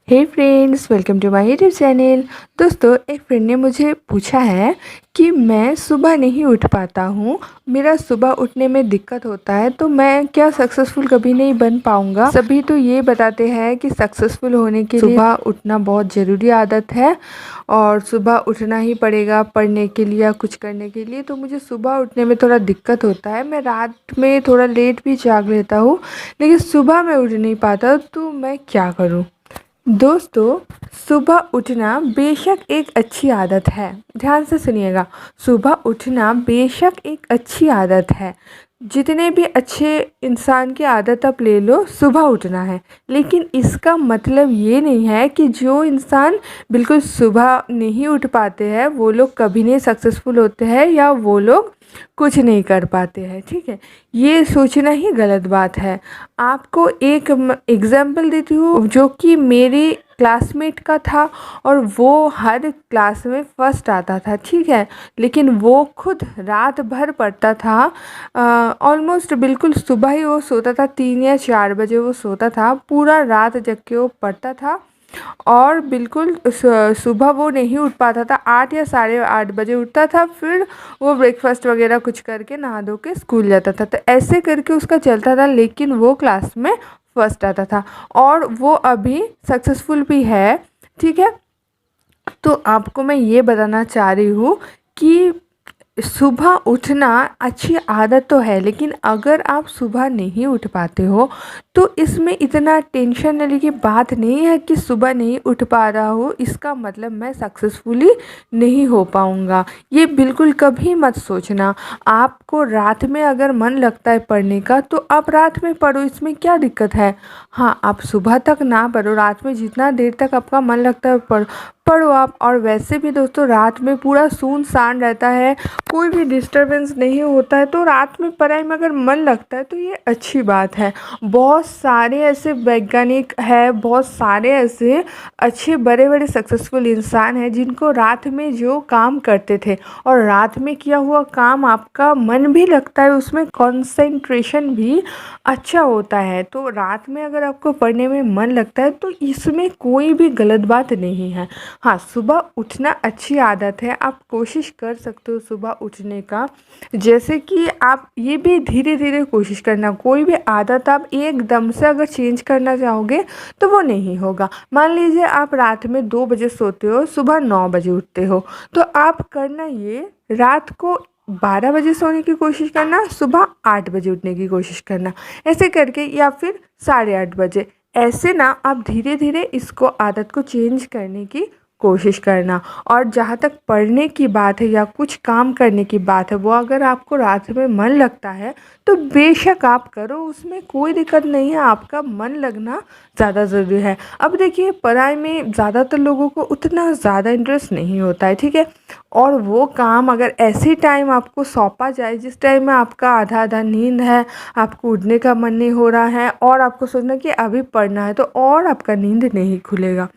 Hey friends, welcome to my YouTube channel. दोस्तों, एक friend ने मुझे पूछा है कि मैं सुबह नहीं उठ पाता हूँ, मेरा सुबह उठने में दिक्कत होता है, तो मैं क्या सक्सेसफुल कभी नहीं बन पाऊँगा। सभी तो ये बताते हैं कि सक्सेसफुल होने के लिए सुबह उठना बहुत ज़रूरी आदत है और सुबह उठना ही पड़ेगा पढ़ने के लिए या कुछ करने के लिए। तो मुझे सुबह उठने में थोड़ा दिक्कत होता है, मैं रात में थोड़ा लेट भी जाग लेता हूँ, लेकिन सुबह मैं उठ नहीं पाता। तो मैं क्या करूँ? दोस्तों, सुबह उठना बेशक एक अच्छी आदत है। ध्यान से सुनिएगा, सुबह उठना बेशक एक अच्छी आदत है। जितने भी अच्छे इंसान की आदत आप ले लो, सुबह उठना है। लेकिन इसका मतलब ये नहीं है कि जो इंसान बिल्कुल सुबह नहीं उठ पाते हैं वो लोग कभी नहीं सक्सेसफुल होते हैं या वो लोग कुछ नहीं कर पाते हैं। ठीक है, ये सोचना ही गलत बात है। आपको एक एग्जाम्पल देती हूँ जो कि मेरी क्लासमेट का था और वो हर क्लास में फर्स्ट आता था। ठीक है, लेकिन वो खुद रात भर पढ़ता था। ऑलमोस्ट बिल्कुल सुबह ही वो सोता था, 3 या 4 बजे वो सोता था, पूरा रात जग के वो पढ़ता था और बिल्कुल सुबह वो नहीं उठ पाता था। 8 या 8:30 बजे उठता था, फिर वो ब्रेकफास्ट वगैरह कुछ करके नहा धो के स्कूल जाता था। तो ऐसे करके उसका चलता था, लेकिन वो क्लास में फर्स्ट आता था और वो अभी सक्सेसफुल भी है। ठीक है, तो आपको मैं ये बताना चाह रही हूँ कि सुबह उठना अच्छी आदत तो है, लेकिन अगर आप सुबह नहीं उठ पाते हो तो इसमें इतना टेंशन लेने की बात नहीं है कि सुबह नहीं उठ पा रहा हूँ इसका मतलब मैं सक्सेसफुली नहीं हो पाऊँगा। ये बिल्कुल कभी मत सोचना। आपको रात में अगर मन लगता है पढ़ने का तो आप रात में पढ़ो, इसमें क्या दिक्कत है। हाँ, आप सुबह तक ना पढ़ो, रात में जितना देर तक आपका मन लगता है पढ़ो आप। और वैसे भी दोस्तों, रात में पूरा सुनसान रहता है, कोई भी डिस्टरबेंस नहीं होता है, तो रात में पढ़ाई में अगर मन लगता है तो ये अच्छी बात है। बहुत सारे ऐसे वैज्ञानिक हैं, बहुत सारे ऐसे अच्छे बड़े बड़े सक्सेसफुल इंसान हैं जिनको रात में जो काम करते थे और रात में किया हुआ काम आपका मन भी लगता है, उसमें कंसंट्रेशन भी अच्छा होता है। तो रात में अगर आपको पढ़ने में मन लगता है तो इसमें कोई भी गलत बात नहीं है। हाँ, सुबह उठना अच्छी आदत है, आप कोशिश कर सकते हो सुबह उठने का। जैसे कि आप ये भी धीरे धीरे कोशिश करना, कोई भी आदत आप एकदम से अगर चेंज करना चाहोगे तो वो नहीं होगा। मान लीजिए आप रात में 2 बजे सोते हो, सुबह 9 बजे उठते हो, तो आप करना ये, रात को 12 बजे सोने की कोशिश करना, सुबह 8 बजे उठने की कोशिश करना, ऐसे करके, या फिर 8:30 बजे। ऐसे ना आप धीरे धीरे इसको आदत को चेंज करने की कोशिश करना। और जहाँ तक पढ़ने की बात है या कुछ काम करने की बात है, वो अगर आपको रात में मन लगता है तो बेशक आप करो, उसमें कोई दिक्कत नहीं है। आपका मन लगना ज़्यादा ज़रूरी है। अब देखिए, पढ़ाई में ज़्यादातर लोगों को उतना ज़्यादा इंटरेस्ट नहीं होता है। ठीक है, और वो काम अगर ऐसे टाइम आपको सौंपा जाए जिस टाइम में आपका आधा आधा नींद है, आपको उठने का मन नहीं हो रहा है और आपको सोचना कि अभी पढ़ना है, तो और आपका नींद नहीं खुलेगा।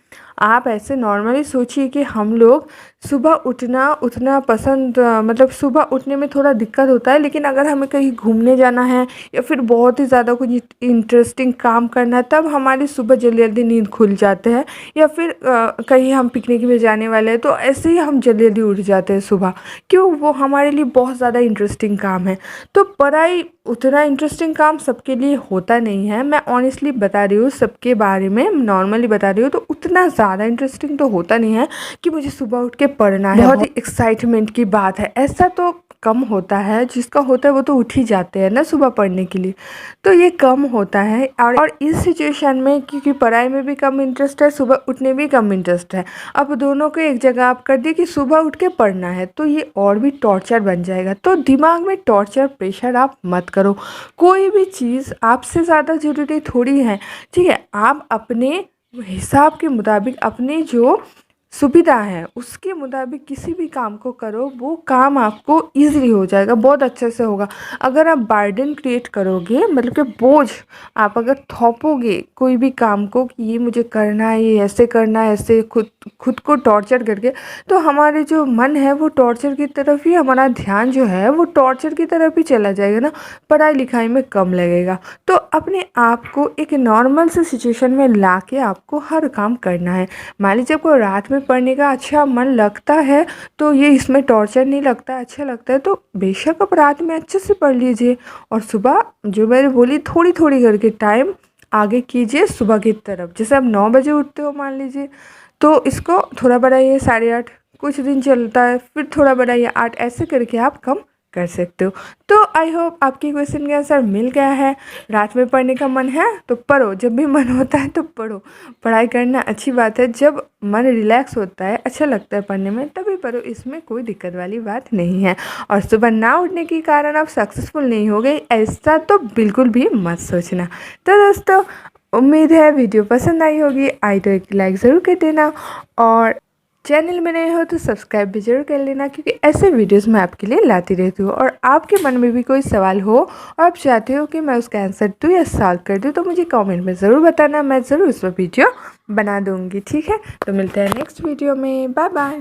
आप ऐसे नॉर्मली सोचिए कि हम लोग सुबह उठना पसंद, मतलब सुबह उठने में थोड़ा दिक्कत होता है, लेकिन अगर हमें कहीं घूमने जाना है या फिर बहुत ही ज़्यादा कुछ इंटरेस्टिंग काम करना है, तब हमारी सुबह जल्दी जल्दी नींद खुल जाते हैं। या फिर कहीं हम पिकनिक में जाने वाले हैं तो ऐसे ही हम जल्दी जल्दी उठ जाते हैं सुबह, क्यों, वो हमारे लिए बहुत ज़्यादा इंटरेस्टिंग काम है। तो पढ़ाई उतना इंटरेस्टिंग काम सबके लिए होता नहीं है, मैं ऑनेस्टली बता रही हूँ, सबके बारे में नॉर्मली बता रही हूँ। तो उतना ज़्यादा इंटरेस्टिंग तो होता नहीं है कि मुझे सुबह उठ के पढ़ना है, बहुत ही एक्साइटमेंट की बात है, ऐसा तो कम होता है। जिसका होता है वो तो उठ ही जाते हैं ना सुबह पढ़ने के लिए, तो ये कम होता है। और इस सिचुएशन में, क्योंकि पढ़ाई में भी कम इंटरेस्ट है, सुबह उठने भी कम इंटरेस्ट है, अब दोनों को एक जगह आप कर दिए कि सुबह उठ के पढ़ना है, तो ये और भी टॉर्चर बन जाएगा। तो दिमाग में टॉर्चर प्रेशर आप मत करो। कोई भी चीज़ आपसे ज़्यादा ज़रूरी थोड़ी है। ठीक है, आप अपने हिसाब के मुताबिक, अपने जो सुविधा है उसके मुताबिक किसी भी काम को करो, वो काम आपको ईज़िली हो जाएगा, बहुत अच्छे से होगा। अगर आप बर्डन क्रिएट करोगे, मतलब कि बोझ आप अगर थोपोगे कोई भी काम को कि ये मुझे करना है, ये ऐसे करना है, ऐसे खुद को टॉर्चर करके, तो हमारे जो मन है वो टॉर्चर की तरफ ही, हमारा ध्यान जो है वो टॉर्चर की तरफ ही चला जाएगा ना, पढ़ाई लिखाई में कम लगेगा। तो अपने आप को एक नॉर्मल से सिचुएशन में ला के आपको हर काम करना है। मान लीजिए आपको रात में पढ़ने का अच्छा मन लगता है, तो ये इसमें टॉर्चर नहीं लगता, अच्छा लगता है, तो बेशक आप रात में अच्छे से पढ़ लीजिए। और सुबह जो मैंने बोली थोड़ी थोड़ी करके टाइम आगे कीजिए सुबह की तरफ। जैसे आप 9 बजे उठते हो मान लीजिए, तो इसको थोड़ा बढ़ाइए 8:30, कुछ दिन चलता है, फिर थोड़ा बढ़ाइए 8, ऐसे करके आप कम कर सकते हो। तो आई होप आपके क्वेश्चन का आंसर मिल गया है। रात में पढ़ने का मन है तो पढ़ो, जब भी मन होता है तो पढ़ो। पढ़ाई करना अच्छी बात है, जब मन रिलैक्स होता है, अच्छा लगता है पढ़ने में, तभी पढ़ो, इसमें कोई दिक्कत वाली बात नहीं है। और सुबह ना उठने के कारण आप सक्सेसफुल नहीं हो गए, ऐसा तो बिल्कुल भी मत सोचना। तो दोस्तों, उम्मीद है वीडियो पसंद आई होगी, आई तो एक लाइक ज़रूर कर देना, और चैनल में नए हो तो सब्सक्राइब भी जरूर कर लेना, क्योंकि ऐसे वीडियोस मैं आपके लिए लाती रहती हूँ। और आपके मन में भी कोई सवाल हो और आप चाहते हो कि मैं उसका आंसर दूँ या सॉल्व कर दूँ, तो मुझे कमेंट में ज़रूर बताना, मैं ज़रूर उस पर वीडियो बना दूँगी। ठीक है, तो मिलते हैं नेक्स्ट वीडियो में, बाय बाय।